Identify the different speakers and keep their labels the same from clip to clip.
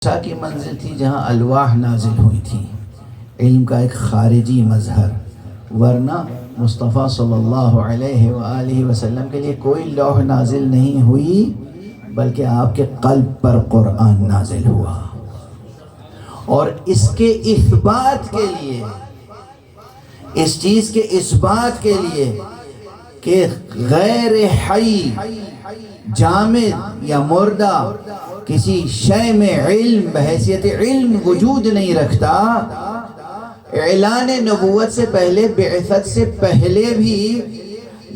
Speaker 1: کی منزل تھی جہاں الواح نازل ہوئی تھی، علم کا ایک خارجی مظہر، ورنہ مصطفیٰ صلی اللہ علیہ وآلہ وسلم کے لیے کوئی لوح نازل نہیں ہوئی، بلکہ آپ کے قلب پر قرآن نازل ہوا۔ اور اس کے اثبات کے لیے، اس چیز کے اثبات کے لیے کہ غیر حی، جامد یا مردہ کسی شے میں علم بحیثیت علم وجود نہیں رکھتا، اعلان نبوت سے پہلے، بعثت سے پہلے بھی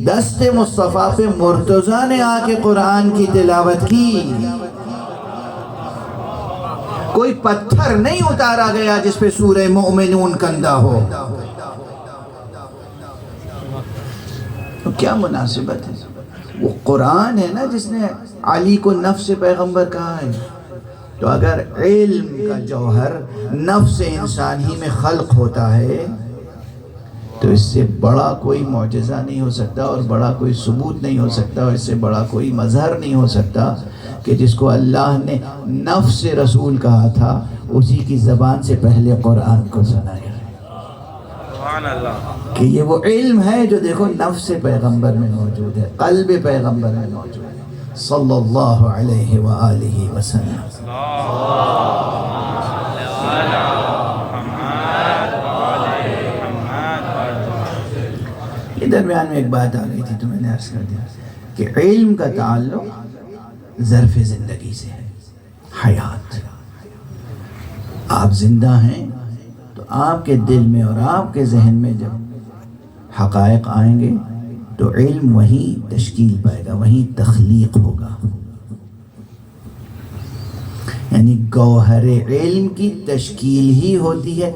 Speaker 1: دست مصطفیٰ پہ مرتضیٰ نے آ کے قرآن کی تلاوت کی۔ کوئی پتھر نہیں اتارا گیا جس پہ سورہ مومنون کندہ ہو۔ تو کیا مناسبت ہے؟ وہ قرآن ہے نا جس نے علی کو نفس پیغمبر کہا ہے۔ تو اگر علم کا جوہر نفس انسان ہی میں خلق ہوتا ہے تو اس سے بڑا کوئی معجزہ نہیں ہو سکتا، اور بڑا کوئی ثبوت نہیں ہو سکتا، اور اس سے بڑا کوئی مظہر نہیں ہو سکتا کہ جس کو اللہ نے نفس رسول کہا تھا اسی کی زبان سے پہلے قرآن کو سنایا کہ یہ وہ علم ہے جو دیکھو نفس پیغمبر میں موجود ہے، قلب پیغمبر میں موجود ہے صلی اللہ علیہ وآلہ وسلم۔ یہ درمیان میں ایک بات آ گئی تھی تو میں نے عرض کر دیا کہ علم کا تعلق ظرف زندگی سے ہے، حیات۔ آپ زندہ ہیں تو آپ کے دل میں اور آپ کے ذہن میں جب حقائق آئیں گے تو علم وہیں تشکیل پائے گا، وہیں تخلیق ہوگا۔ یعنی گوہر علم کی تشکیل ہی ہوتی ہے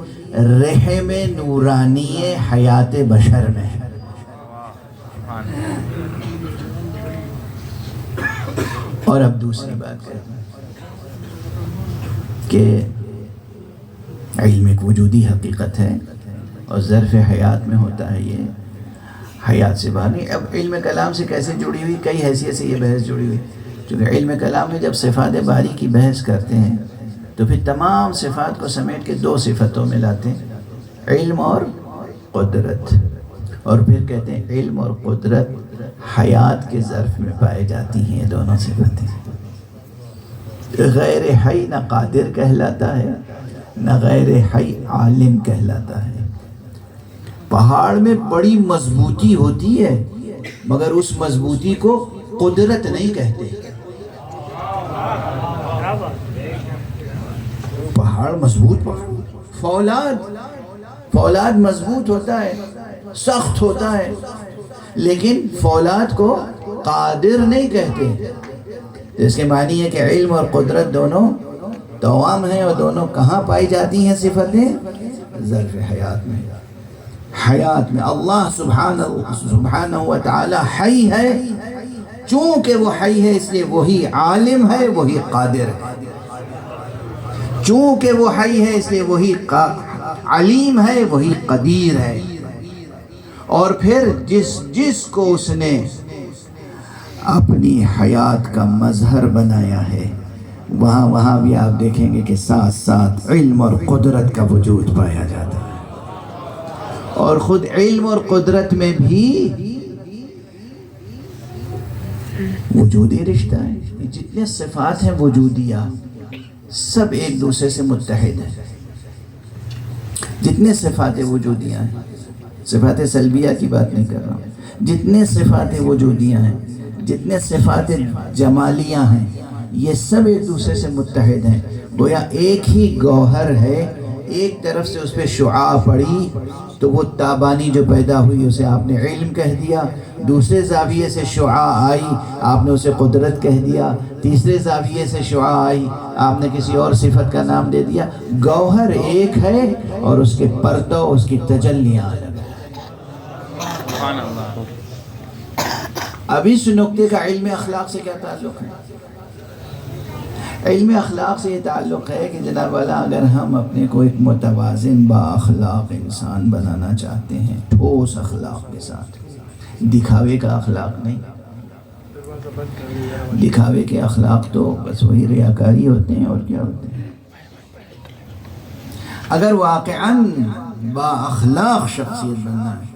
Speaker 1: رحم نورانی حیات بشر میں۔ اور اب دوسری بات کریں کہ علم ایک وجودی حقیقت ہے اور ظرف حیات میں ہوتا ہے، یہ حیات سے باہر نہیں۔ اب علم کلام سے کیسے جڑی ہوئی؟ کئی حیثیت سے یہ بحث جڑی ہوئی، چونکہ علم کلام میں جب صفات باری کی بحث کرتے ہیں تو پھر تمام صفات کو سمیٹ کے دو صفتوں میں لاتے ہیں، علم اور قدرت، اور پھر کہتے ہیں علم اور قدرت حیات کے ظرف میں پائے جاتی ہیں یہ دونوں صفتیں۔ غیر حی نہ قادر کہلاتا ہے نہ غیر حی عالم کہلاتا ہے۔ پہاڑ میں بڑی مضبوطی ہوتی ہے مگر اس مضبوطی کو قدرت نہیں کہتے۔ پہاڑ مضبوط، فولاد مضبوط ہوتا ہے، سخت ہوتا ہے، لیکن فولاد کو قادر نہیں کہتے۔ اس کے معنی ہے کہ علم اور قدرت دونوں دوام ہیں، اور دونوں کہاں پائی جاتی ہیں صفتیں؟ ظرف حیات میں۔ حیات میں اللہ سبحانہ وتعالی حی ہے، چونکہ وہ حی ہے اس لیے وہی عالم ہے، وہی قادر ہے۔ چونکہ وہ حی ہے اس لیے وہی علیم ہے، وہی قدیر ہے۔ اور پھر جس کو اس نے اپنی حیات کا مظہر بنایا ہے وہاں بھی آپ دیکھیں گے کہ ساتھ ساتھ علم اور قدرت کا وجود پایا جاتا ہے۔ اور خود علم اور قدرت میں بھی وجودی رشتہ ہے۔ جتنے صفات ہیں وجودیہ سب ایک دوسرے سے متحد ہیں۔ جتنے صفات وجودیہ ہیں، صفات سلبیہ کی بات نہیں کر رہا ہوں، جتنے صفات وجودیہ ہیں، جتنے صفات جمالیہ ہیں، یہ سب ایک دوسرے سے متحد ہیں۔ گویا ایک ہی گوہر ہے، ایک طرف سے اس پہ شعاع پڑی تو وہ تابانی جو پیدا ہوئی اسے آپ نے علم کہہ دیا، دوسرے زاویے سے شعاع آئی آپ نے اسے قدرت کہہ دیا، تیسرے زاویے سے شعاع آئی آپ نے کسی اور صفت کا نام دے دیا۔ گوہر ایک ہے اور اس کے پرتو، اس کی تجلیاں الگ ہیں۔ اب اس نقطے کا علم اخلاق سے کیا تعلق ہے؟ علم اخلاق سے یہ تعلق ہے کہ جناب والا اگر ہم اپنے کو ایک متوازن با اخلاق انسان بنانا چاہتے ہیں، ٹھوس اخلاق کے ساتھ، دکھاوے کا اخلاق نہیں، دکھاوے کے اخلاق تو بس وہی ریاکاری ہوتے ہیں اور کیا ہوتے ہیں۔ اگر واقعاً با اخلاق شخصیت بننا ہے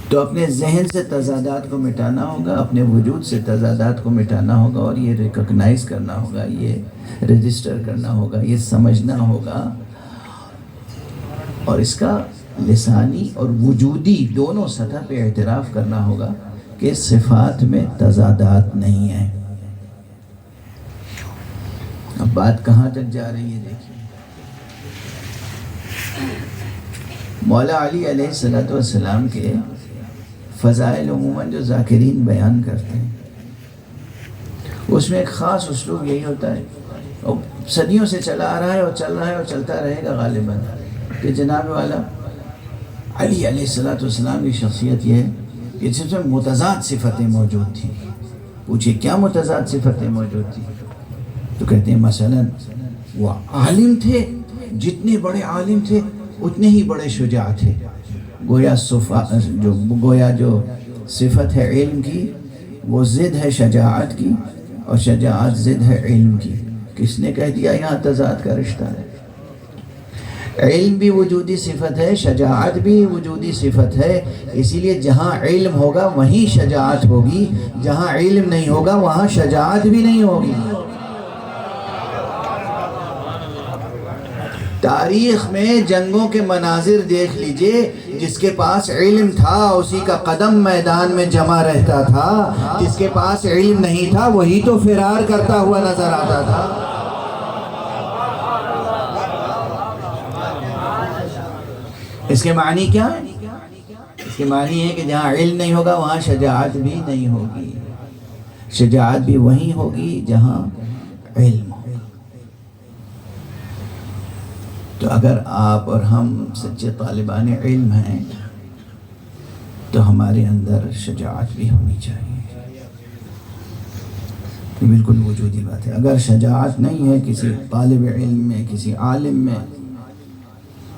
Speaker 1: تو اپنے ذہن سے تضادات کو مٹانا ہوگا، اپنے وجود سے تضادات کو مٹانا ہوگا، اور یہ ریکگنائز کرنا ہوگا، یہ رجسٹر کرنا ہوگا، یہ سمجھنا ہوگا، اور اس کا لسانی اور وجودی دونوں سطح پہ اعتراف کرنا ہوگا کہ صفات میں تضادات نہیں ہیں۔ اب بات کہاں تک جا رہی ہے دیکھیے۔ مولا علی علیہ السلام کے فضائل عموماً جو ذاکرین بیان کرتے ہیں اس میں ایک خاص اسلوب یہی ہوتا ہے، اور صدیوں سے چلا آ رہا ہے اور چل رہا ہے اور چلتا رہے گا غالباً، کہ جناب والا علی علیہ السلام کی شخصیت یہ ہے کہ جس میں متضاد صفتیں موجود تھیں۔ پوچھے کیا متضاد صفتیں موجود تھیں؟ تو کہتے ہیں مثلا وہ عالم تھے، جتنے بڑے عالم تھے اتنے ہی بڑے شجاع تھے۔ گویا جو صفت ہے علم کی وہ ضد ہے شجاعت کی، اور شجاعت ضد ہے علم کی۔ کس نے کہہ دیا یہاں تضاد کا رشتہ ہے؟ علم بھی وجودی صفت ہے، شجاعت بھی وجودی صفت ہے، اسی لیے جہاں علم ہوگا وہیں شجاعت ہوگی، جہاں علم نہیں ہوگا وہاں شجاعت بھی نہیں ہوگی۔ تاریخ میں جنگوں کے مناظر دیکھ لیجئے، جس کے پاس علم تھا اسی کا قدم میدان میں جمع رہتا تھا، جس کے پاس علم نہیں تھا وہی تو فرار کرتا ہوا نظر آتا تھا۔ اس کے معنی کیا ہے؟ اس کے معنی ہے کہ جہاں علم نہیں ہوگا وہاں شجاعت بھی نہیں ہوگی، شجاعت بھی وہیں ہوگی جہاں علم ہوگا۔ تو اگر آپ اور ہم سچے طالبان علم ہیں تو ہمارے اندر شجاعت بھی ہونی چاہیے، یہ بالکل وجودی بات ہے۔ اگر شجاعت نہیں ہے کسی طالب علم میں، کسی عالم میں،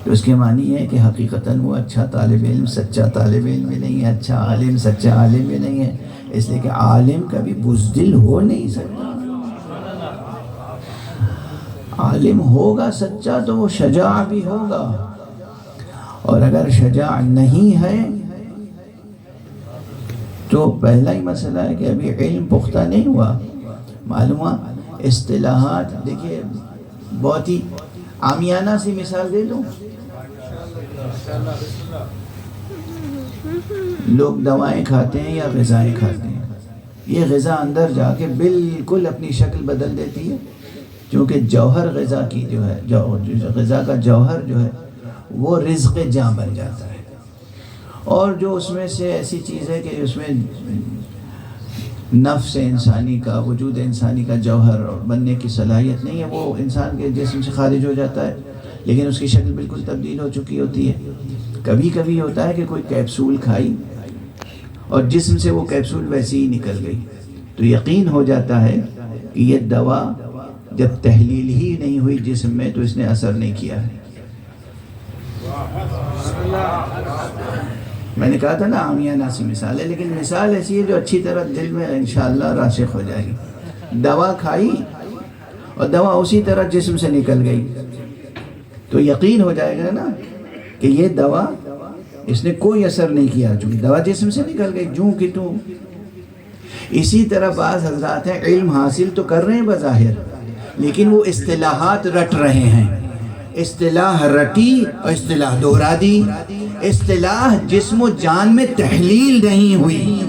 Speaker 1: تو اس کے معنی ہے کہ حقیقتاً وہ اچھا طالب علم، سچا طالب علم بھی نہیں ہے، اچھا عالم، سچا عالم بھی نہیں ہے، اس لیے کہ عالم کبھی بزدل ہو نہیں سکتا۔ عالم ہوگا سچا تو وہ شجاع بھی ہوگا، اور اگر شجاع نہیں ہے تو پہلا ہی مسئلہ ہے کہ ابھی علم پختہ نہیں ہوا۔ معلوم ہوا اصطلاحات، دیکھیے بہت ہی عامیانہ سی مثال دے دوں، لوگ دوائیں کھاتے ہیں یا غذائیں کھاتے ہیں، یہ غذا اندر جا کے بالکل اپنی شکل بدل دیتی ہے، کیونکہ جوہر غذا کی جو ہے، غذا کا جوہر جو ہے وہ رزق جاں بن جاتا ہے، اور جو اس میں سے ایسی چیز ہے کہ اس میں نفس انسانی کا، وجود انسانی کا جوہر اور بننے کی صلاحیت نہیں ہے، وہ انسان کے جسم سے خارج ہو جاتا ہے، لیکن اس کی شکل بالکل تبدیل ہو چکی ہوتی ہے۔ کبھی کبھی ہوتا ہے کہ کوئی کیپسول کھائی اور جسم سے وہ کیپسول ویسی ہی نکل گئی، تو یقین ہو جاتا ہے کہ یہ دوا جب تحلیل ہی نہیں ہوئی جسم میں تو اس نے اثر نہیں کیا ہے۔ میں نے کہا تھا نا عامیانہ سی مثال ہے، لیکن مثال ایسی ہے جو اچھی طرح دل میں انشاءاللہ راسخ ہو جائے گی۔ دوا کھائی اور دوا اسی طرح جسم سے نکل گئی تو یقین ہو جائے گا نا کہ یہ دوا اس نے کوئی اثر نہیں کیا، چونکہ دوا جسم سے نکل گئی جوں کی توں۔ اسی طرح بعض حضرات ہیں علم حاصل تو کر رہے ہیں بظاہر، لیکن وہ اصطلاحات رٹ رہے ہیں، اصطلاح رٹی اور اصطلاح دہرا دی، اصطلاح جسم و جان میں تحلیل نہیں ہوئی۔